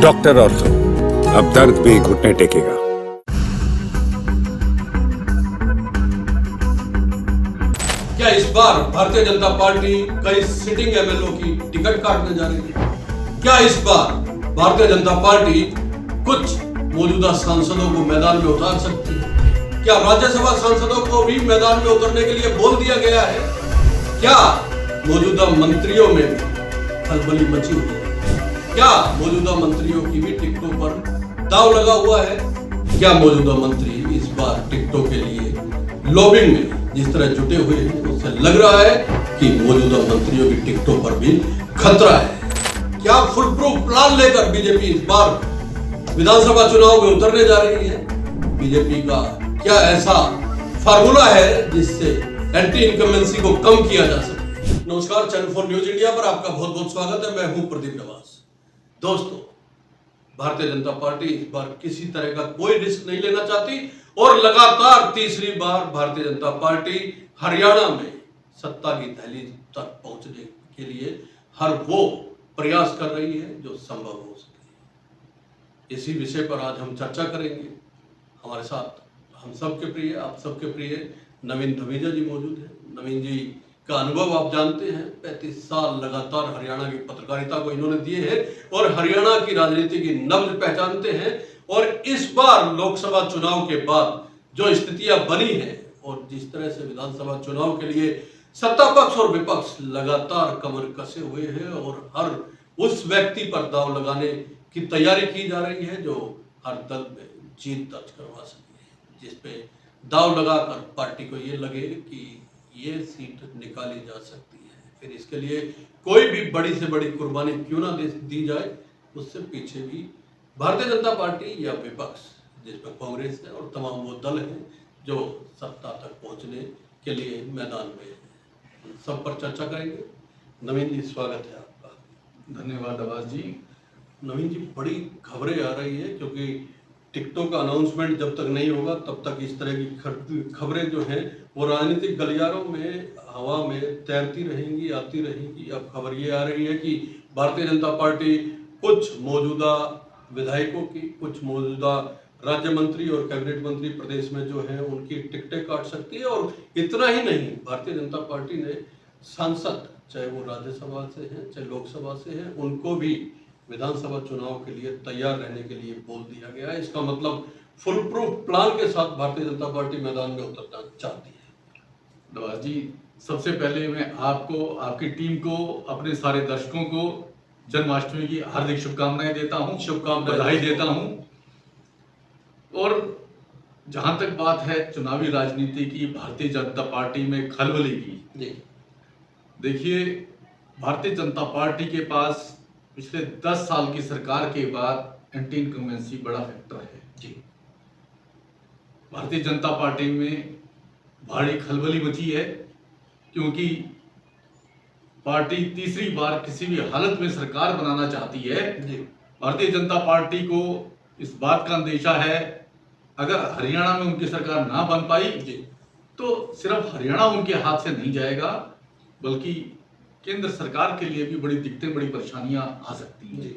Doctor ortho, अब दर्द भी घुटने टेकेगा। क्या इस बार भारतीय जनता पार्टी कई सिटिंग एमएलओ की टिकट काटने जा रही है? क्या इस बार भारतीय जनता पार्टी कुछ मौजूदा सांसदों को मैदान में उतार सकती है? क्या राज्यसभा सांसदों को भी मैदान में उतरने के लिए बोल दिया गया है? क्या मौजूदा मंत्रियों में भी खलबली मची हुई है? क्या मौजूदा मंत्रियों की भी टिकटों पर दांव लगा हुआ है? क्या मौजूदा मंत्री इस बार टिकटों के लिए लॉबिंग में जिस तरह जुटे हुए हैं, उससे लग रहा है कि मौजूदा मंत्रियों की टिकटों पर भी खतरा है? क्या फुल प्रूफ प्लान लेकर बीजेपी इस बार विधानसभा चुनाव में उतरने जा रही है? बीजेपी का क्या ऐसा फार्मूला है जिससे एंटी इनकम्बेंसी को कम किया जा सके? नमस्कार, चैनल 4 न्यूज इंडिया पर आपका बहुत बहुत स्वागत है। मैं हूं प्रदीप नवाज। दोस्तों, भारतीय जनता पार्टी इस बार किसी तरह का कोई रिस्क नहीं लेना चाहती और लगातार तीसरी बार भारतीय जनता पार्टी हरियाणा में सत्ता की दहलीज तक पहुंचने के लिए हर वो प्रयास कर रही है जो संभव हो सके। इसी विषय पर आज हम चर्चा करेंगे। हमारे साथ हम सबके प्रिय, आप सबके प्रिय नवीन धमीजा जी मौजूद हैं। नवीन जी का अनुभव आप जानते हैं, 35 साल लगातार हरियाणा की पत्रकारिता को इन्होंने दिए हैं और हरियाणा की राजनीति की नब्ज पहचानते हैं। और इस बार लोकसभा चुनाव के बाद जो स्थितियां बनी हैं और जिस तरह से विधानसभा चुनाव के लिए सत्ता पक्ष और विपक्ष लगातार कमर कसे हुए हैं और हर उस व्यक्ति पर दांव लगाने की तैयारी की जा रही है जो हर दल में जीत दर्ज करवा सके, जिसपे दांव लगाकर पार्टी को ये लगे कि ये सीट निकाली जा सकती है। फिर इसके लिए कोई भी बड़ी से बड़ी कुर्बानी क्यों ना दी जाए, उससे पीछे भी भारतीय जनता पार्टी या विपक्ष, जिसमें कांग्रेस है और तमाम वो दल हैं जो सत्ता तक पहुंचने के लिए मैदान में हैं। सब पर चर्चा करेंगे। नवीन जी, स्वागत है आपका। धन्यवाद आवाज जी। नवीन जी, बड़ी खबरें आ रही है क्योंकि टिकटों का अनाउंसमेंट जब तक नहीं होगा तब तक इस तरह की खबरें जो हैं वो राजनीतिक गलियारों में हवा में तैरती रहेंगी, आती रहेंगी। अब खबर ये आ रही है कि भारतीय जनता पार्टी कुछ मौजूदा विधायकों की, कुछ मौजूदा राज्य मंत्री और कैबिनेट मंत्री प्रदेश में जो है उनकी टिकटें काट सकती है। और इतना ही नहीं, भारतीय जनता पार्टी ने सांसद, चाहे वो राज्यसभा से हैं चाहे लोकसभा से हैं, उनको भी विधानसभा चुनाव के लिए तैयार रहने के लिए बोल दिया गया है। इसका मतलब फुल प्रूफ प्लान के साथ भारतीय जनता पार्टी मैदान में उतरना चाहती है। नवाज जी, सबसे पहले मैं आपको, आपकी टीम को, अपने सारे दर्शकों को जन्माष्टमी की हार्दिक शुभकामनाएं देता हूं, शुभकामनाएं बधाई देता हूं। और जहां तक बात है चुनावी राजनीति की, भारतीय जनता पार्टी में खलबली की, देखिए, भारतीय जनता पार्टी के पास पिछले 10 साल की सरकार के बाद एंटी इनकम्बेंसी बड़ा फैक्टर है जी। भारतीय जनता पार्टी में भारी खलबली मची है क्योंकि पार्टी तीसरी बार किसी भी हालत में सरकार बनाना चाहती है जी। भारतीय जनता पार्टी को इस बात का अंदेशा है, अगर हरियाणा में उनकी सरकार ना बन पाई जी, तो सिर्फ हरियाणा उनके हाथ से नहीं जाएगा, बल्कि केंद्र सरकार के लिए भी बड़ी दिक्कतें, बड़ी परेशानियां आ सकती हैं।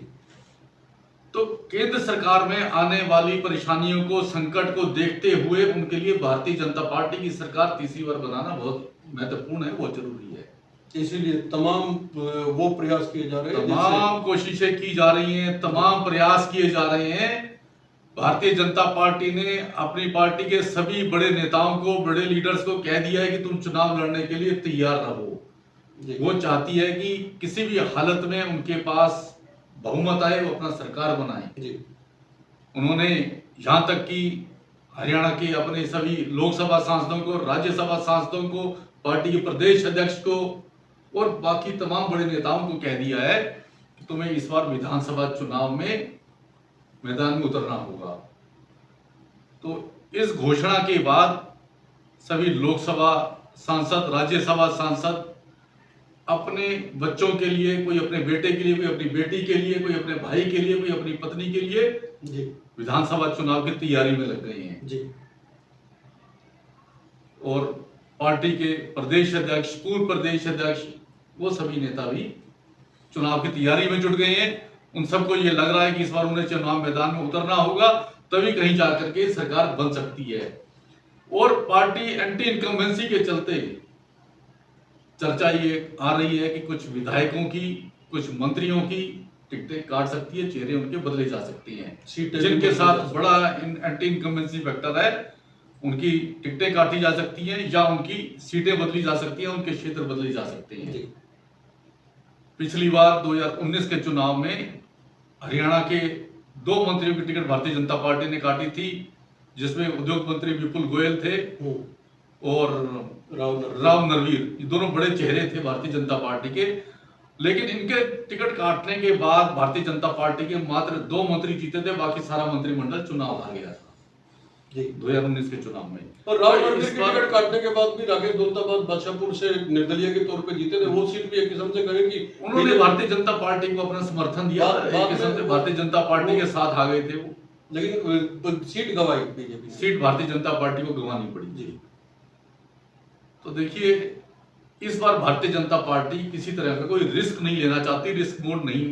तो केंद्र सरकार में आने वाली परेशानियों को, संकट को देखते हुए उनके लिए भारतीय जनता पार्टी की सरकार तीसरी बार बनाना बहुत महत्वपूर्ण है, बहुत जरूरी है। इसीलिए तमाम वो प्रयास किए जा रहे हैं, तमाम कोशिशें की जा रही हैं, तमाम प्रयास किए जा रहे हैं। भारतीय जनता पार्टी ने अपनी पार्टी के सभी बड़े नेताओं को, बड़े लीडर्स को कह दिया है कि तुम चुनाव लड़ने के लिए तैयार रहो। वो चाहती है कि किसी भी हालत में उनके पास बहुमत आए, वो अपना सरकार बनाए। उन्होंने यहाँ तक कि हरियाणा के अपने सभी लोकसभा सांसदों को, राज्यसभा सांसदों को, पार्टी के प्रदेश अध्यक्ष को और बाकी तमाम बड़े नेताओं को कह दिया है कि तुम्हें इस बार विधानसभा चुनाव में मैदान में उतरना होगा। तो इस घोषणा के बाद सभी लोकसभा सांसद, राज्यसभा सांसद अपने बच्चों के लिए, कोई अपने बेटे के लिए, कोई अपनी बेटी के लिए, कोई अपने भाई के लिए, कोई अपनी पत्नी के लिए विधानसभा चुनाव की तैयारी में लग गए हैं जी। और पार्टी के प्रदेश अध्यक्ष, पूर्व प्रदेश अध्यक्ष, वो सभी नेता भी चुनाव की तैयारी में जुट गए हैं। उन सबको ये लग रहा है कि इस बार उन्हें चुनाव मैदान में उतरना होगा, तभी कहीं जाकर के सरकार बन सकती है। और पार्टी एंटी इनकम्बेंसी के चलते चर्चा ये आ रही है कि कुछ विधायकों की, कुछ मंत्रियों की टिकटें काट सकती है, चेहरे उनके बदले जा सकती हैं। सीटें जिनके साथ बड़ा एंटी इनकम्बेंसी फैक्टर है, उनकी टिकटें काटी जा सकती हैं या उनकी सीटें बदली जा सकती हैं, उनके क्षेत्र बदले जा सकते हैं। पिछली बार 2019 के चुनाव में हरियाणा के 2 मंत्रियों की टिकट भारतीय जनता पार्टी ने काटी थी, जिसमें उद्योग मंत्री विपुल गोयल थे और राव नरवीर। ये दोनों बड़े चेहरे थे भारतीय जनता पार्टी के। लेकिन इनके टिकट काटने के बाद भारतीय जनता पार्टी के मात्र 2 मंत्री जीते थे, बाकी सारा मंत्रिमंडल चुनाव हार गया था 2019 के चुनाव में। और राव नरवीर की टिकट काटने के बाद भी राकेश दौलताबाद बादशाहपुर से निर्दलीय के तौर पे जीते थे। वो सीट भी एक किस्म से कहें कि उन्होंने भारतीय जनता पार्टी को अपना समर्थन दिया, एक किस्म से भारतीय जनता पार्टी के साथ आ गए थे वो, लेकिन सीट गंवाई BJP, seat Bharatiya Janata party को गंवानी पड़ी जी। तो देखिए, इस बार भारतीय जनता पार्टी किसी तरह का कोई रिस्क नहीं लेना चाहती, रिस्क मोड नहीं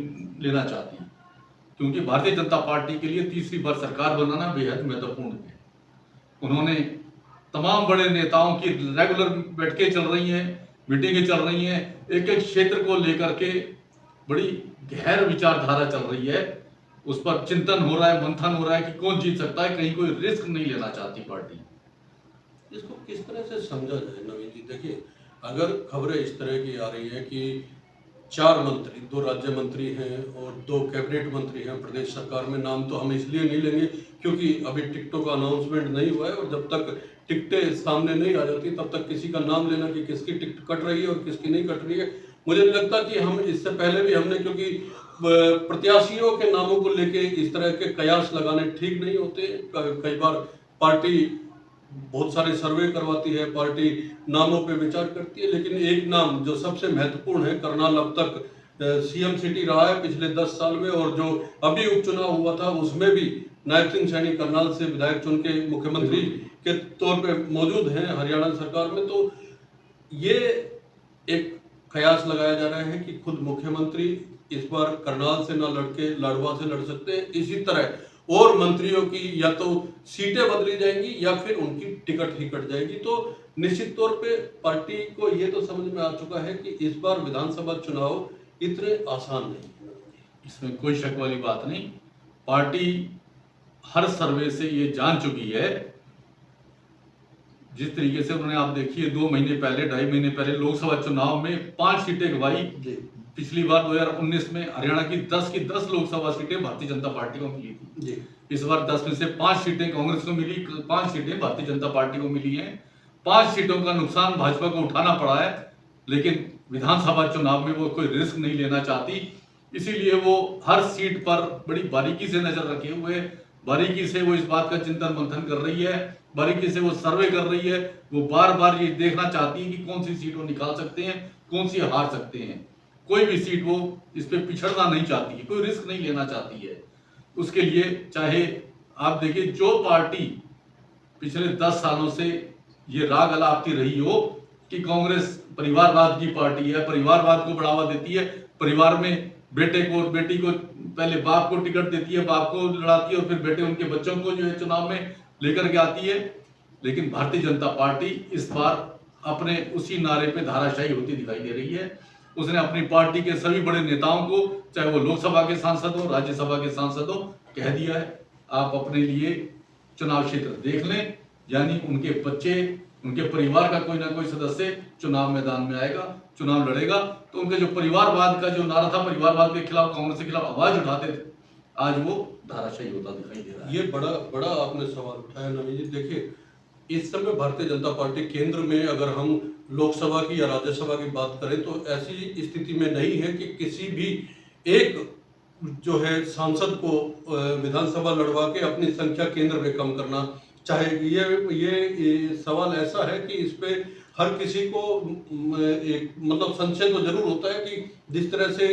लेना चाहती, क्योंकि भारतीय जनता पार्टी के लिए तीसरी बार सरकार बनाना बेहद महत्वपूर्ण है। उन्होंने तमाम बड़े नेताओं की रेगुलर बैठकें चल रही हैं, मीटिंगें चल रही हैं, एक एक क्षेत्र को लेकर के बड़ी गहर विचारधारा चल रही है, उस पर चिंतन हो रहा है, मंथन हो रहा है कि कौन जीत सकता है। कहीं कोई रिस्क नहीं लेना चाहती पार्टी। इसको किस तरह से समझा जाए नवीन जी? देखिए, अगर खबरें इस तरह की आ रही हैं कि 4 मंत्री, 2 राज्य मंत्री हैं और 2 कैबिनेट मंत्री हैं प्रदेश सरकार में, नाम तो हम इसलिए नहीं लेंगे क्योंकि अभी टिकटों का अनाउंसमेंट नहीं हुआ है, और जब तक टिकटें सामने नहीं आ जाती तब तक किसी का नाम लेना कि किसकी टिकट कट रही है और किसकी नहीं कट रही है, मुझे नहीं लगता कि हम इससे पहले भी हमने, क्योंकि प्रत्याशियों के नामों को लेके इस तरह के कयास लगाने ठीक नहीं होते। कई बार पार्टी बहुत सारे सर्वे करवाती है, पार्टी नामों पे विचार करती है, लेकिन एक नाम जो सबसे महत्वपूर्ण है, करनाल अब तक सीएम सिटी रहा है पिछले 10 साल में, और जो अभी उपचुनाव हुआ था उसमें भी नायब सिंह सैनी करनाल से विधायक चुन के मुख्यमंत्री के तौर पे मौजूद हैं हरियाणा सरकार में। तो ये एक कयास लगाया जा रहा है कि खुद मुख्यमंत्री इस बार करनाल से ना लड़के लाडवा से लड़ सकते हैं। इसी तरह और मंत्रियों की या तो सीटें बदली जाएंगी या फिर उनकी टिकट ही कट जाएगी। तो निश्चित तौर पे पार्टी को ये तो समझ में आ चुका है कि इस बार विधानसभा चुनाव इतने आसान नहीं, इसमें कोई शक वाली बात नहीं। पार्टी हर सर्वे से ये जान चुकी है, जिस तरीके से उन्होंने, आप देखिए 2 महीने पहले, 2.5 महीने पहले लोकसभा चुनाव में 5 सीटें गंवाई। पिछली बार 2019 में हरियाणा की 10 लोकसभा सीटें भारतीय जनता पार्टी को मिली थी। इस बार 10 में से 5 सीटें कांग्रेस को मिली, 5 सीटें भारतीय जनता पार्टी को मिली हैं। 5 सीटों का नुकसान भाजपा को उठाना पड़ा है, लेकिन विधानसभा चुनाव में वो कोई रिस्क नहीं लेना चाहती, इसीलिए वो हर सीट पर बड़ी बारीकी से नजर रखे हुए, बारीकी से वो इस बात का चिंतन मंथन कर रही है, बारीकी से वो सर्वे कर रही है। वो बार बार ये देखना चाहती है कि कौन सी सीट वो निकाल सकते हैं, कौन सी हार सकते हैं। कोई भी सीट वो इस पे पिछड़ना नहीं चाहती है, कोई रिस्क नहीं लेना चाहती है। उसके लिए चाहे आप देखिए, जो पार्टी पिछले 10 सालों से ये राग अलापती रही हो कि कांग्रेस परिवारवाद की पार्टी है, परिवारवाद को बढ़ावा देती है, परिवार में बेटे को और बेटी को, पहले बाप को टिकट देती है, बाप को लड़ाती है और फिर बेटे उनके बच्चों को जो है चुनाव में लेकर के आती है। लेकिन भारतीय जनता पार्टी इस बार अपने उसी नारे पे धाराशायी होती दिखाई दे रही है। उसने अपनी पार्टी के सभी बड़े नेताओं को, चाहे वो लोकसभा के सांसद हो, राज्यसभा के सांसद हो, कह दिया है आप अपने लिए चुनाव क्षेत्र देख लें, यानी उनके बच्चे, उनके परिवार का कोई ना कोई सदस्य चुनाव मैदान में आएगा, चुनाव लड़ेगा। तो उनके जो परिवारवाद का जो नारा था, परिवारवाद के खिलाफ, कांग्रेस के खिलाफ आवाज उठाते थे, आज वो धाराशायी होता दिखाई दे रहा है। ये बड़ा आपने सवाल उठाया नवीन जी। देखिए, इस समय भारतीय जनता पार्टी केंद्र में, अगर हम लोकसभा की या राज्यसभा की बात करें, तो ऐसी स्थिति में नहीं है कि किसी भी एक जो है सांसद को विधानसभा लड़वा के अपनी संख्या केंद्र में कम करना चाहे। ये सवाल ऐसा है कि इस पे हर किसी को एक मतलब संशय तो जरूर होता है कि जिस तरह से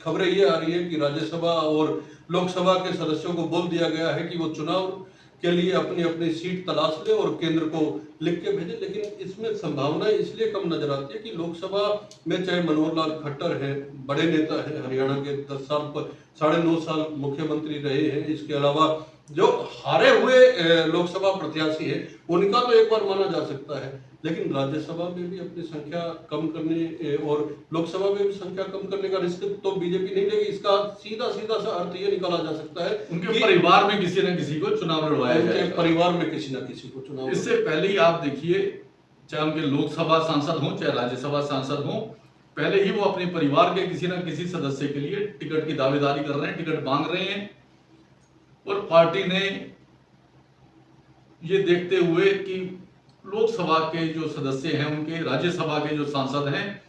खबरें ये आ रही है कि राज्यसभा और लोकसभा के सदस्यों को बोल दिया गया है कि वो चुनाव के लिए अपनी अपनी सीट तलाश ले और केंद्र को लिख के भेजे, लेकिन इसमें संभावना इसलिए कम नजर आती है कि लोकसभा में चाहे मनोहर लाल खट्टर है, बड़े नेता है, हरियाणा के 10 साल पर 9.5 साल मुख्यमंत्री रहे हैं, इसके अलावा जो हारे हुए लोकसभा प्रत्याशी है उनका तो एक बार माना जा सकता है, लेकिन राज्यसभा में भी अपनी संख्या कम करने और लोकसभा में भी संख्या कम करने का रिस्क तो बीजेपी नहीं लेगी। इसका सीधा सीधा सा अर्थ ये निकाला जा सकता है उनके परिवार में किसी न किसी को चुनाव लड़वाया जाएगा, परिवार में किसी न किसी को चुनाव। इससे पहले ही आप देखिए, चाहे उनके लोकसभा सांसद हों चाहे राज्यसभा सांसद हों, पहले ही वो अपने परिवार के किसी न किसी सदस्य के लिए टिकट की दावेदारी कर रहे हैं, टिकट मांग रहे हैं। और पार्टी ने ये देखते हुए कि लोकसभा के जो सदस्य हैं, उनके राज्यसभा के जो सांसद हैं,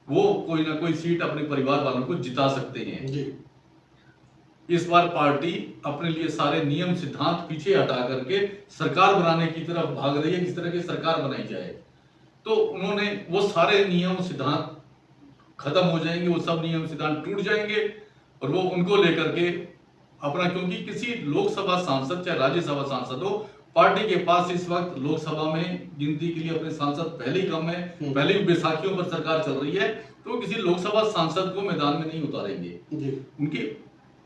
वो कोई ना कोई सीट अपने परिवार वालों को जिता सकते हैं जी। इस बार पार्टी अपने लिए सारे नियम सिद्धांत पीछे हटा करके सरकार बनाने की तरफ भाग रही है, किस तरह की सरकार बनाई जाए। तो उन्होंने वो सारे नियम सिद्धांत खत्म हो जाएंगे, वो सब नियम सिद्धांत टूट जाएंगे और वो उनको लेकर के अपना, क्योंकि किसी लोकसभा सांसद चाहे राज्यसभा सांसद हो, पार्टी के पास इस वक्त लोकसभा में गिनती के लिए अपने सांसद पहले ही कम है, पहले ही बैसाखियों पर सरकार चल रही है, तो किसी लोकसभा सांसद को मैदान में नहीं उतारेंगे जी। उनकी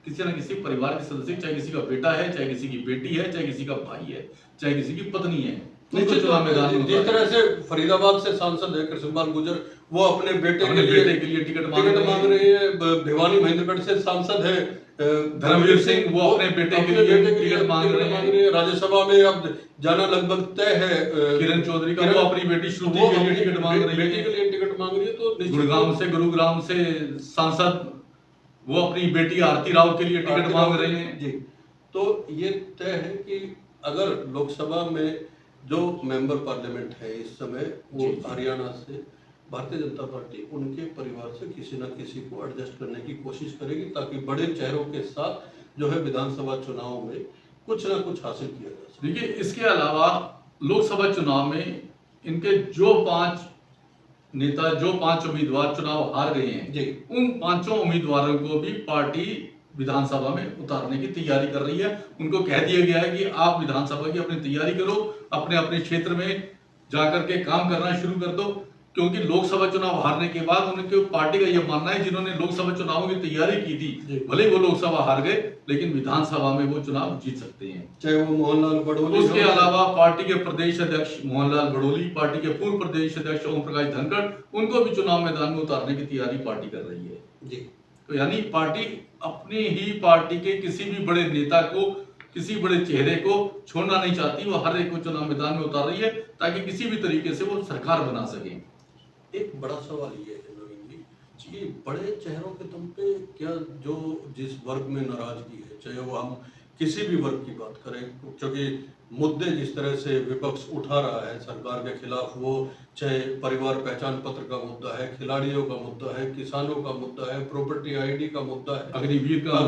किसी न किसी परिवार के सदस्य, चाहे किसी का बेटा है, चाहे किसी की बेटी है, चाहे किसी का भाई है, चाहे किसी की पत्नी है, जिस तरह से फरीदाबाद से सांसद है कृष्णपाल गुर्जर, वो अपने बेटे के लिए टिकट मांग रहे हैं। भिवानी महेंद्रगढ़ से सांसद है धर्मवीर सिंह, वो अपने बेटे के लिए टिकट मांग रहे हैं। राज्यसभा में अब जाना लगभग तय है। किरण चौधरी का, वो अपनी बेटी श्रुति के लिए टिकट मांग रही है, बेटी के लिए टिकट मांग रही है। तो गुरुग्राम से सांसद, वो अपनी बेटी आरती राव के लिए टिकट मांग रहे हैं जी। तो ये तय है कि अगर लोकसभा में जो मेंबर पार्लियामेंट है इस समय, वो हरियाणा से भारतीय जनता पार्टी उनके परिवार से किसी न किसी को एडजस्ट करने की कोशिश करेगी, ताकि बड़े चेहरों के साथ जो है विधानसभा चुनाव में कुछ ना कुछ हासिल किया जा सके। देखिए, इसके अलावा लोकसभा चुनाव में इनके जो 5 नेता, जो 5 उम्मीदवार चुनाव हार गए हैं जी, उन 5 उम्मीदवारों को भी पार्टी विधानसभा में उतारने की तैयारी कर रही है। उनको कह दिया गया है कि आप विधानसभा की अपनी तैयारी करो, अपने अपने क्षेत्र में जाकर के काम करना शुरू कर दो, क्योंकि लोकसभा चुनाव हारने के बाद उनके पार्टी का यह मानना है, जिन्होंने लोकसभा चुनावों की तैयारी की थी, भले वो लोकसभा हार गए, लेकिन विधानसभा में वो चुनाव जीत सकते हैं, चाहे वो मोहनलाल बड़ोली। उसके अलावा पार्टी के प्रदेश अध्यक्ष मोहनलाल बड़ोली, पार्टी के पूर्व प्रदेश अध्यक्ष ओम प्रकाश धनखड़, उनको भी चुनाव मैदान में उतारने की तैयारी पार्टी कर रही है जी। तो यानी पार्टी अपनी ही पार्टी के किसी भी बड़े नेता को, किसी बड़े चेहरे को छोड़ना नहीं चाहती, वो हर एक को चुनाव मैदान में उतार रही है, ताकि किसी भी तरीके से वो सरकार बना सके। एक बड़ा सवाल ये है नवीन जी कि बड़े चेहरों के दम पे क्या जो जिस वर्ग में नाराजगी है, चाहे वो हम किसी भी वर्ग की बात करें, क्योंकि मुद्दे जिस तरह से विपक्ष उठा रहा है सरकार के खिलाफ, वो चाहे परिवार पहचान पत्र का मुद्दा है, खिलाड़ियों का मुद्दा है, किसानों का मुद्दा है, प्रॉपर्टी आईडी का मुद्दा है, अग्निवीर का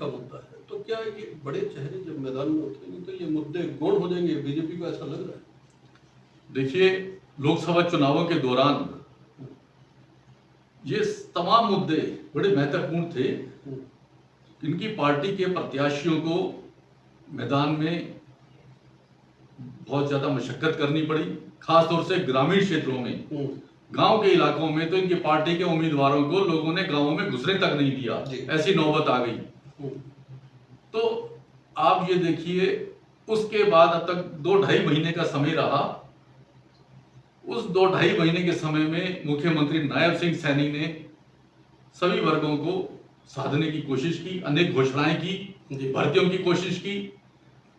मुद्दा है, तो क्या ये बड़े चेहरे जब मैदान में उतरेंगे तो ये मुद्दे गौण हो जाएंगे? बीजेपी को ऐसा लग रहा है। देखिए, लोकसभा चुनावों के दौरान ये तमाम मुद्दे बड़े महत्वपूर्ण थे। इनकी पार्टी के प्रत्याशियों को मैदान में बहुत ज्यादा मशक्कत करनी पड़ी, खासतौर से ग्रामीण क्षेत्रों में, गांव के इलाकों में तो इनकी पार्टी के उम्मीदवारों को लोगों ने गांवों में घुसने तक नहीं दिया, ऐसी नौबत आ गई। तो आप ये देखिए, उसके बाद अब तक 2-2.5 महीने का समय रहा। उस 2-2.5 महीने के समय में मुख्यमंत्री नायब सिंह सैनी ने सभी वर्गों को साधने की कोशिश की, अनेक घोषणाएं की, भर्तियों की कोशिश की,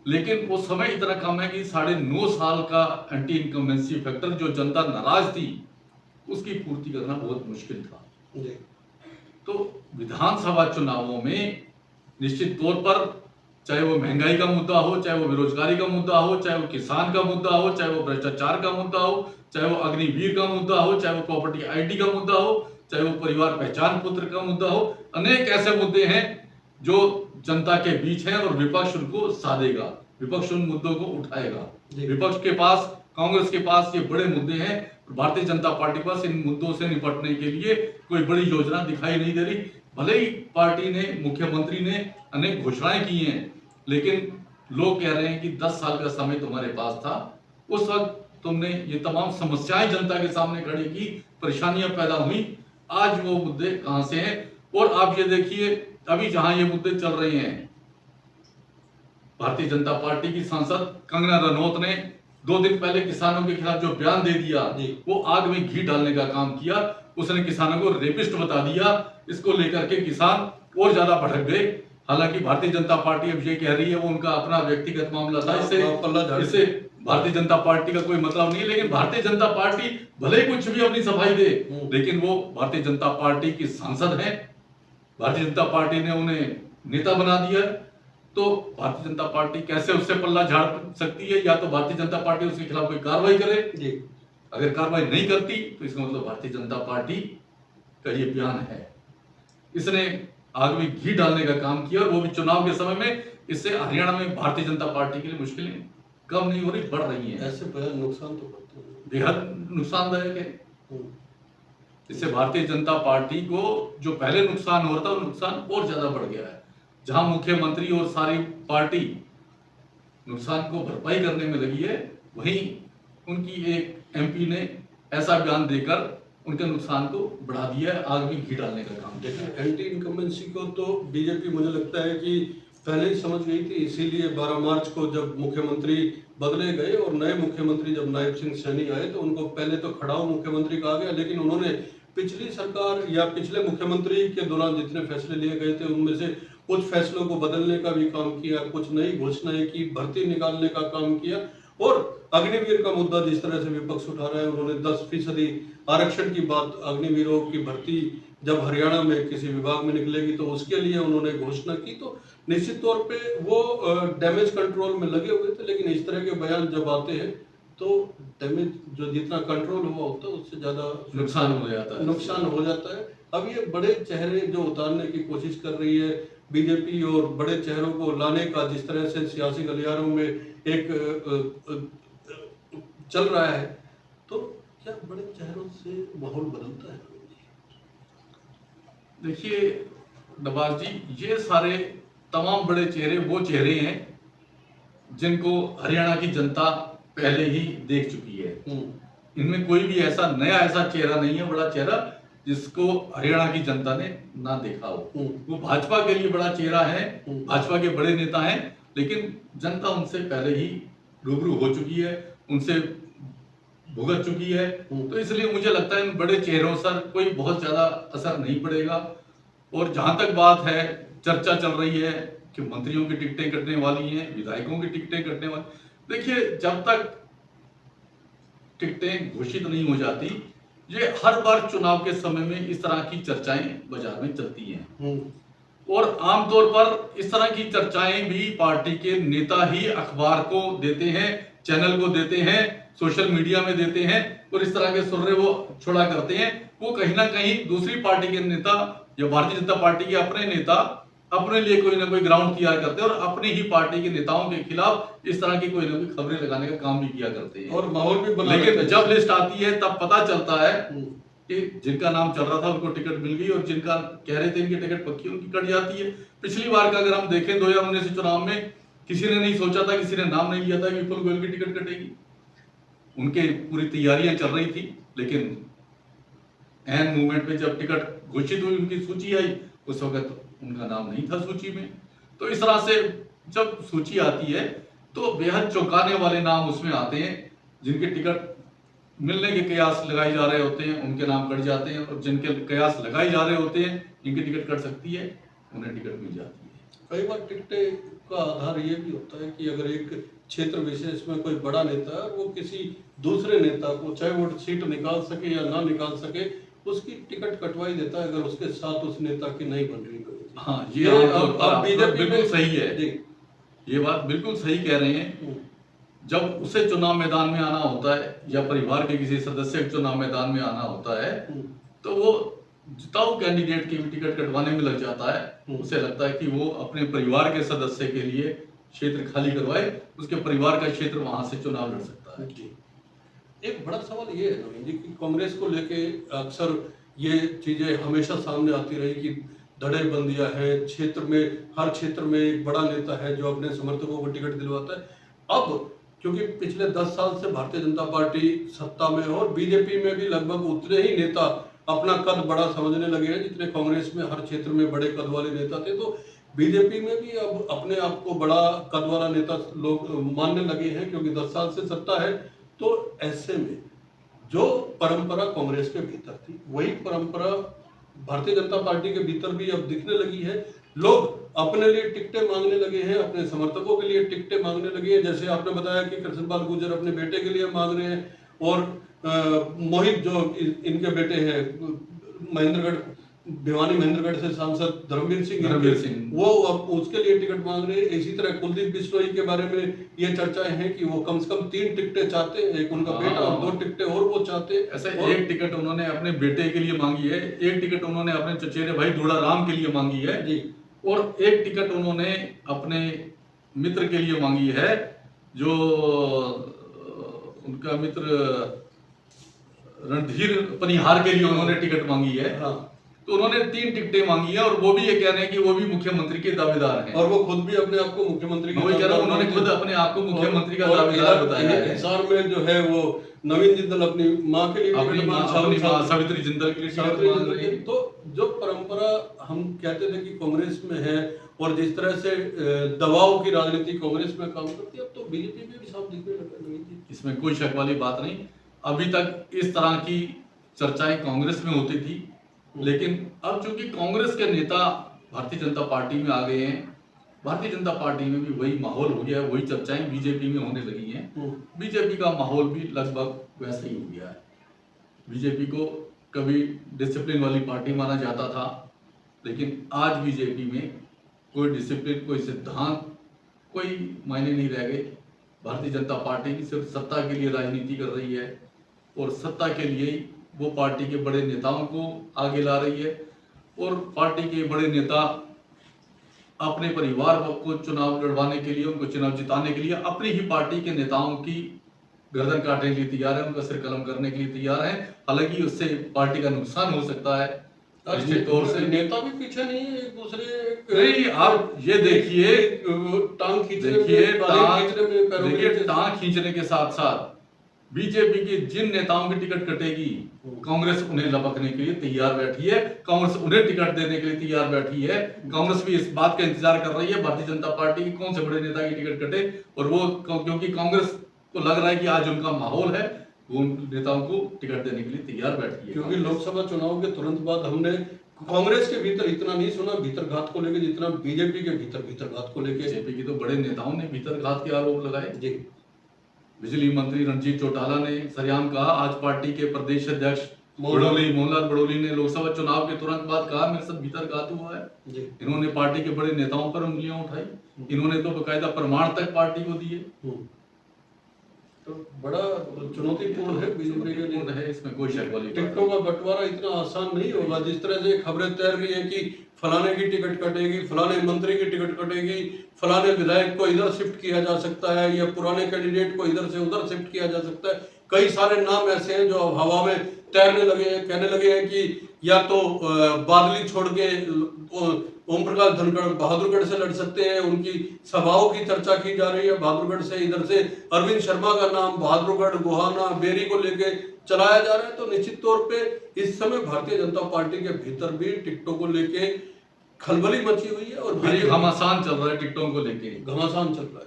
लेकिन वो समय इतना कम है कि 9.5 साल का एंटी इनकम्बेंसी फैक्टर, जो जनता नाराज थी, उसकी पूर्ति करना बहुत मुश्किल था। तो विधानसभा चुनावों में निश्चित तौर पर, चाहे वो महंगाई का मुद्दा हो, चाहे वो बेरोजगारी का मुद्दा हो, चाहे वो किसान का मुद्दा हो, चाहे वो भ्रष्टाचार का मुद्दा हो, चाहे वो अग्निवीर का मुद्दा हो, चाहे वो प्रॉपर्टी आईडी का मुद्दा हो, चाहे वो परिवार पहचान पत्र का मुद्दा हो, अनेक ऐसे मुद्दे हैं जो जनता के बीच हैं और विपक्ष उनको साधेगा, विपक्ष उन मुद्दों को उठाएगा। विपक्ष के पास, कांग्रेस के पास ये बड़े मुद्दे हैं, भारतीय जनता पार्टी के पास इन मुद्दों से निपटने के लिए कोई बड़ी योजना दिखाई नहीं दे रही। भले ही पार्टी ने, मुख्यमंत्री ने अनेक घोषणाएं की हैं, लेकिन लोग कह रहे हैं कि 10 साल का समय तुम्हारे पास था, उस वक्त तुमने ये तमाम समस्याएं जनता के सामने खड़ी की, परेशानियां पैदा हुई। आज वो मुद्दे कहां से हैं? और आप ये देखिए, अभी जहां ये मुद्दे चल रहे हैं, भारतीय जनता पार्टी की सांसद कंगना रनौत ने 2 दिन पहले किसानों के खिलाफ जो बयान दे दिया, वो आग में घी डालने का काम किया। उसने किसानों को रेपिस्ट बता दिया। इसको लेकर के किसान और ज्यादा भड़क गए। हालांकि भारतीय जनता पार्टी अब ये कह रही है वो उनका अपना व्यक्तिगत मामला था, इससे भारतीय जनता पार्टी का कोई मतलब नहीं है। लेकिन भारतीय जनता पार्टी भले कुछ भी अपनी सफाई दे, लेकिन वो भारतीय जनता पार्टी की सांसद हैं। भारतीय जनता पार्टी ने उन्हें नेता बना दिया। तो भारतीय जनता पार्टी कैसे उससे पल्ला झाड़ सकती है? या तो भारतीय जनता पार्टी उसके खिलाफ कोई कार्रवाई करे। अगर कार्रवाई नहीं करती तो इसका मतलब भारतीय जनता पार्टी का ये बयान है, इसने आग में घी डालने का काम किया, और वो भी चुनाव के समय में। इससे हरियाणा में भारतीय जनता पार्टी के लिए मुश्किलें कम नहीं हो रही, बढ़ रही हैं। ऐसे बेहद नुकसान तो करते हैं, बेहद नुकसानदायक है। इससे भारतीय जनता पार्टी को जो पहले नुकसान हो रहा था, वो नुकसान और ज्यादा बढ़ गया है। जहां मुख्यमंत्री और सारी पार्टी नुकसान को भरपाई करने में लगी है, वहीं उनकी एक एमपी ने ऐसा बयान देकर उनके नुकसान को बढ़ा दिया है, आग में घी डालने का काम। देखिए, एंटी इनकम्बेंसी को तो बीजेपी मुझे लगता है कि पहले ही समझ गई थी। इसीलिए 12 मार्च को जब मुख्यमंत्री बदले गए और नए मुख्यमंत्री जब नायब सिंह सैनी आए, तो उनको पहले तो खड़ाऊ मुख्यमंत्री कहा गया, लेकिन उन्होंने पिछली सरकार या पिछले मुख्यमंत्री के दौरान जितने फैसले लिए गए थे, उनमें से कुछ फैसलों को बदलने का भी काम किया, कुछ नई घोषणाएं की, भर्ती निकालने का काम किया। और अग्निवीर का मुद्दा जिस तरह से विपक्ष उठा रहा है, उन्होंने 10% आरक्षण की बात, अग्निवीरों की भर्ती जब हरियाणा में किसी विभाग में निकलेगी तो उसके लिए उन्होंने घोषणा की। तो निश्चित तौर पे वो डैमेज कंट्रोल में लगे हुए थे, लेकिन इस तरह के बयान जब आते हैं तो डैमेज जो जितना कंट्रोल हुआ होता है उससे ज्यादा नुकसान हो जाता है। अब ये बड़े चेहरे जो उतारने की कोशिश कर रही है बीजेपी, और बड़े चेहरों को लाने का जिस तरह से सियासी गलियारों में एक चल रहा है, तो क्या बड़े चेहरों से माहौल बदलता है? देखिए नवाज जी, ये सारे तमाम बड़े चेहरे वो चेहरे हैं जिनको हरियाणा की जनता पहले ही देख चुकी है। इनमें कोई भी ऐसा नया चेहरा नहीं है, बड़ा चेहरा जिसको हरियाणा की जनता ने ना देखा हो। वो भाजपा के लिए बड़ा चेहरा है, भाजपा के बड़े नेता हैं, लेकिन जनता उनसे पहले ही रूबरू हो चुकी है, उनसे भुगत चुकी है। तो इसलिए मुझे लगता है इन बड़े चेहरों पर कोई बहुत ज्यादा असर नहीं पड़ेगा। और जहां तक बात है, चर्चा चल रही है कि मंत्रियों की टिकटें कटने वाली हैं, विधायकों की टिकटें कटने वाली, देखिए जब तक टिकटें घोषित नहीं हो जाती, ये हर बार चुनाव के समय में इस तरह की चर्चाएं बाजार में चलती हैं। और आमतौर पर इस तरह की चर्चाएं भी पार्टी के नेता ही अखबार को देते हैं, चैनल को देते हैं, सोशल मीडिया में देते हैं, और इस तरह के सुर्रे वो छोड़ा करते हैं। वो कहीं ना कहीं दूसरी पार्टी के नेता या भारतीय जनता पार्टी के अपने नेता अपने लिए कोई ना कोई ग्राउंड तैयार करते हैं, और अपनी ही पार्टी के नेताओं के खिलाफ इस तरह की कोई ना कोई खबरें लगाने का काम भी किया करते हैं, और माहौल भी बना। लेकिन जब लिस्ट आती है तब पता चलता है कि जिनका नाम चल रहा था उनको टिकट मिल गई, और जिनका कह रहे थे इनकी टिकट पक्की, उनकी कट जाती है। पिछली बार का अगर हम देखें 2019 चुनाव में, किसी ने नहीं सोचा था, किसी ने नाम नहीं लिया था कि विपुल गोयल की टिकट कटेगी। उनके पूरी तैयारियां चल रही थी, लेकिन एन मूवमेंट पे जब टिकट घोषित हुई, उनकी सूची आई, उस वक्त उनका नाम नहीं था सूची में। तो इस तरह से जब सूची आती है तो बेहद चौंकाने वाले नाम उसमें आते हैं। जिनके टिकट मिलने के कयास लगाए जा रहे होते हैं उनके नाम कट जाते हैं, और जिनके कयास लगाए जा रहे होते हैं जिनकी टिकट कट सकती है उन्हें टिकट मिल जाती है। कई बार टिकटें का आधार ये भी होता है कि अगर एक क्षेत्र विशेष में कोई बड़ा नेता है, वो किसी दूसरे नेता को, चाहे वो सीट निकाल सके या ना निकाल सके, उसकी टिकट कटवाई देता है अगर उसके साथ उस नेता की नहीं बन रही। हाँ, ये बिल्कुल सही है, ये बात बिल्कुल सही कह रहे हैं। जब उसे चुनाव मैदान में आना होता है या परिवार के किसी सदस्य को चुनाव मैदान में आना होता है, तो वो जिताऊ कैंडिडेट की भी टिकट कटवाने में लग जाता है। उसे लगता है कि वो अपने परिवार के सदस्य के लिए क्षेत्र खाली करवाए, उसके परिवार का क्षेत्र वहां से चुनाव लड़ सकता है। एक बड़ा सवाल ये है नवीन जी कि कांग्रेस को लेके अक्सर ये चीजें हमेशा सामने आती रही कि धड़ेबंदियां है, क्षेत्र में हर क्षेत्र में एक बड़ा नेता है जो अपने समर्थकों को टिकट दिलवाता है। अब क्योंकि पिछले 10 साल से भारतीय जनता पार्टी सत्ता में है और बीजेपी में भी लगभग उतने ही नेता अपना कद बड़ा समझने लगे हैं जितने कांग्रेस में हर क्षेत्र में बड़े कद वाले नेता थे। तो बीजेपी में भी अब अपने आप को बड़ा कद वाला नेता लोग मानने लगे हैं, क्योंकि 10 साल से सत्ता है। तो ऐसे में जो परंपरा कांग्रेस के भीतर थी वही परंपरा भारतीय जनता पार्टी के भीतर भी अब दिखने लगी है। लोग अपने लिए टिकटें मांगने लगे हैं, अपने समर्थकों के लिए टिकटें मांगने लगे हैं। जैसे आपने बताया कि कृष्णपाल गुर्जर अपने बेटे के लिए मांग रहे हैं, और मोहित जो इनके बेटे हैं महेंद्रगढ़ भिवानी महेंद्रगढ़ से सांसद धर्मवीर सिंह वो अब उसके लिए टिकट मांग रहे हैं। इसी तरह कुलदीप बिश्नोई के बारे में ये चर्चाएं हैं कि वो कम से कम 3 टिकटें चाहते हैं, एक उनका बेटा और 2 टिकटें और वो चाहते हैं। ऐसा एक टिकट उन्होंने अपने बेटे के लिए मांगी है, एक टिकट उन्होंने अपने चचेरे भाई दूड़ा राम के लिए मांगी है जी, और एक टिकट उन्होंने अपने मित्र के लिए मांगी है, जो उनका मित्र रणधीर पनिहार के लिए उन्होंने टिकट मांगी है। हाँ। तो उन्होंने 3 टिकटें मांगी है, और वो भी ये कह रहे हैं कि वो भी मुख्यमंत्री के दावेदार हैं, और वो खुद भी अपने आप को मुख्यमंत्री के दावेदार, उन्होंने खुद अपने आप को मुख्यमंत्री का दावेदार बताया है। हिसार में जो है वो नवीन जिंदल अपनी मां के लिए अपनी मां सावित्री जिंदल के लिए मांग रही है। तो जो परंपरा हम कहते थे कि कांग्रेस में है और जिस तरह से दबाव की राजनीति कांग्रेस में काम करती है, अब तो बीजेपी में भी साफ दिखने लगा नवीन जी। इसमें कोई शक वाली बात नहीं। अभी तक इस तरह की चर्चाएं कांग्रेस में होती थी, लेकिन अब चूंकि कांग्रेस के नेता भारतीय जनता पार्टी में आ गए हैं, भारतीय जनता पार्टी में भी वही माहौल हो गया है, वही चर्चाएं बीजेपी में होने लगी हैं। बीजेपी का माहौल भी लगभग वैसा ही हो गया है। बीजेपी को कभी डिसिप्लिन वाली पार्टी माना जाता था, लेकिन आज बीजेपी में कोई डिसिप्लिन, कोई सिद्धांत, कोई मायने नहीं रह गए। भारतीय जनता पार्टी की सिर्फ सत्ता के लिए राजनीति कर रही है, और सत्ता के लिए ही वो पार्टी के बड़े नेताओं को आगे ला रही है, और पार्टी के बड़े नेता अपने परिवार को चुनाव लड़वाने के लिए, उनको चुनाव जिताने के लिए अपनी ही पार्टी के नेताओं की गर्दन काटने के लिए तैयार है, उनका सिर कलम करने के लिए तैयार है। हालांकि उससे पार्टी का नुकसान हो सकता है निश्चित तौर से। नेता भी पीछे नहीं है एक दूसरे नहीं, आप ये देखिए टांग खींचने के साथ साथ बीजेपी के जिन नेताओं की टिकट कटेगी, कांग्रेस उन्हें लपकने के लिए तैयार बैठी है, कांग्रेस उन्हें टिकट देने के लिए तैयार बैठी है। कांग्रेस भी इस बात का इंतजार कर रही है भारतीय जनता पार्टी की कौन से बड़े नेता की टिकट कटे, और वो क्योंकि कांग्रेस को लग रहा है कि आज उनका माहौल है, वो उन नेताओं को टिकट देने के लिए तैयार बैठी है। क्योंकि लोकसभा चुनाव के तुरंत बाद हमने कांग्रेस के भीतर इतना नहीं सुना भीतर घात को लेकर, जितना बीजेपी के भीतर घात को लेकर। बीजेपी के तो बड़े नेताओं ने भीतर घात के आरोप लगाए जी। बिजली मंत्री रणजीत चौटाला ने सरेआम कहा, आज पार्टी के प्रदेश अध्यक्ष मोहनलाल बड़ोली ने लोकसभा चुनाव के तुरंत बाद कहा मेरे साथ भीतर घात हुआ है। इन्होंने पार्टी के बड़े नेताओं पर उंगलियां उठाई, इन्होंने तो बकायदा प्रमाण तक पार्टी को दिए। तो बड़ा चुनौतीपूर्ण है बीजेपी के लिए, है, इसमें कोई शक वाली टिकटों का बंटवारा इतना आसान नहीं होगा। जिस तरह से खबरें तैर रही है कि फलाने की टिकट कटेगी, फलाने मंत्री की टिकट कटेगी, फलाने विधायक को इधर शिफ्ट किया जा सकता है, या पुराने कैंडिडेट को इधर से उधर शिफ्ट किया जा सकता है। कई सारे नाम ऐसे हैं जो अब हवा में तैरने लगे हैं, कहने लगे हैं कि या तो बादली छोड़ के ओम प्रकाश धनखड़ बहादुरगढ़ से लड़ सकते हैं, उनकी सभाओं की चर्चा की जा रही है बहादुरगढ़ से। इधर से अरविंद शर्मा का नाम बहादुरगढ़, गोहाना, बेरी को लेके चलाया जा रहा है। तो निश्चित तौर पे इस समय भारतीय जनता पार्टी के भीतर भी टिकटों को लेके खलबली मची हुई है, और घमासान चल रहा है टिकटों को लेके, घमासान चल रहा है।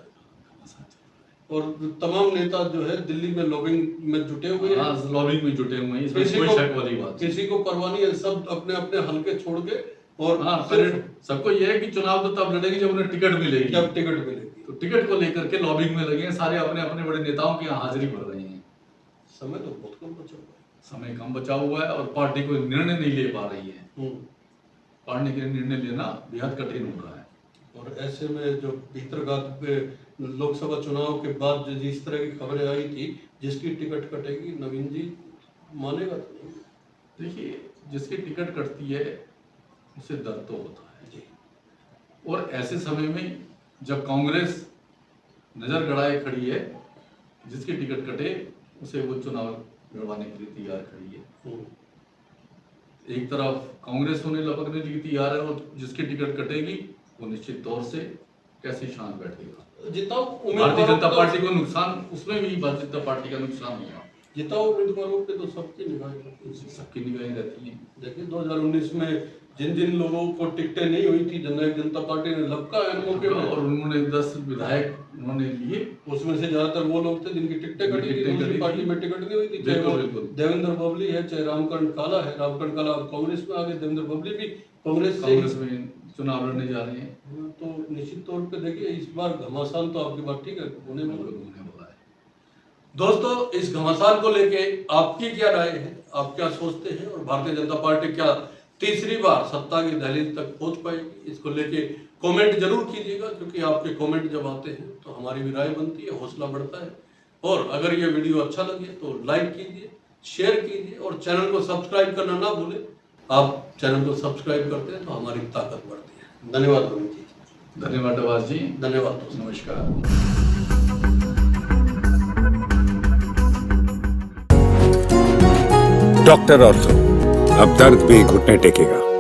और तमाम नेता जो है दिल्ली में लॉबिंग में जुटे हुए हैं, लॉबिंग में जुटे हुए हैं, इसमें कोई शक वाली बात किसी को परवाह नहीं है, सब अपने अपने हलके छोड़ के, और सबको यह है कि चुनाव तो तब लड़ेंगे जब उन्हें टिकट मिलेगी, जब टिकट मिलेगी। तो टिकट को लेकर के लॉबिंग में लगे हैं, सारे अपने अपने बड़े नेताओं की यहाँ हाजिरी भर रहे हैं। समय तो बहुत कम बचा हुआ है, समय कम बचा हुआ है, और पार्टी कोई निर्णय नहीं ले पा रही है। पार्टी के निर्णय लेना बेहद कठिन हो रहा है। और ऐसे में जो भीतरघात पे लोकसभा चुनाव के बाद जो जिस तरह की खबरें आई थी, जिसकी टिकट कटेगी, नवीन जी मानेगा तो नहीं। देखिए, जिसकी टिकट कटती है उसे दर्द तो होता है जी, और ऐसे समय में जब कांग्रेस नजर गड़ाए खड़ी है, जिसकी टिकट कटे उसे वो चुनाव लड़वाने के लिए तैयार खड़ी है। एक तरफ कांग्रेस उन्हें लपकने के लिए तैयार है, और जिसकी टिकट कटेगी वो निश्चित तौर से कैसे शांत बैठेगा? जितना भारतीय उम्मीदवारों जनता को- पार्टी को नुकसान, उसमें भी भारतीय जनता पार्टी का नुकसान होगा। जितना उम्मीदवारों पे तो सबकी निगाहें रहती हैं। सबकी निगाहें रहती हैं। देखिए 2019 में जिन जिन लोगों को टिकटें नहीं हुई थी, जननायक जनता पार्टी ने लपका है मौके और में, उन्होंने 10 विधायक उन्होंने लिए। उसमें से ज्यादातर वो लोग थे जिनकी टिकटें कटी थी, दूसरी पार्टी में टिकट नहीं हुई थी। चाहे वो बिल्कुल। देवेंद्र बबली है, चाहे रामकरण काला है। रामकरण काला अब कांग्रेस में आ गए, देवेंद्र बबली भी कांग्रेस से कांग्रेस में चुनाव लड़ने जा रहे हैं। तो निश्चित तौर पे देखिए इस बार घमासान तो आपकी बात ठीक है होने वाला है। होने वाला है। दोस्तों, इस घमासान को लेके आपकी क्या राय है, आप क्या सोचते हैं, और भारतीय जनता पार्टी क्या तीसरी बार सत्ता की दहलीज तक पहुंच पाएगी, इसको लेके कमेंट जरूर कीजिएगा, क्योंकि आपके कमेंट जब आते हैं तो हमारी भी राय बनती है, हौसला बढ़ता है। और अगर ये वीडियो अच्छा लगे तो लाइक कीजिए, शेयर कीजिए और चैनल को सब्सक्राइब करना ना भूलें। आप चैनल को सब्सक्राइब करते हैं तो हमारी ताकत बढ़ती है। धन्यवाद रोहित जी। धन्यवाद आवाज जी। धन्यवाद दोस्तों। नमस्कार। डॉक्टर ऑर्थो, अब दर्द भी घुटने टेकेगा।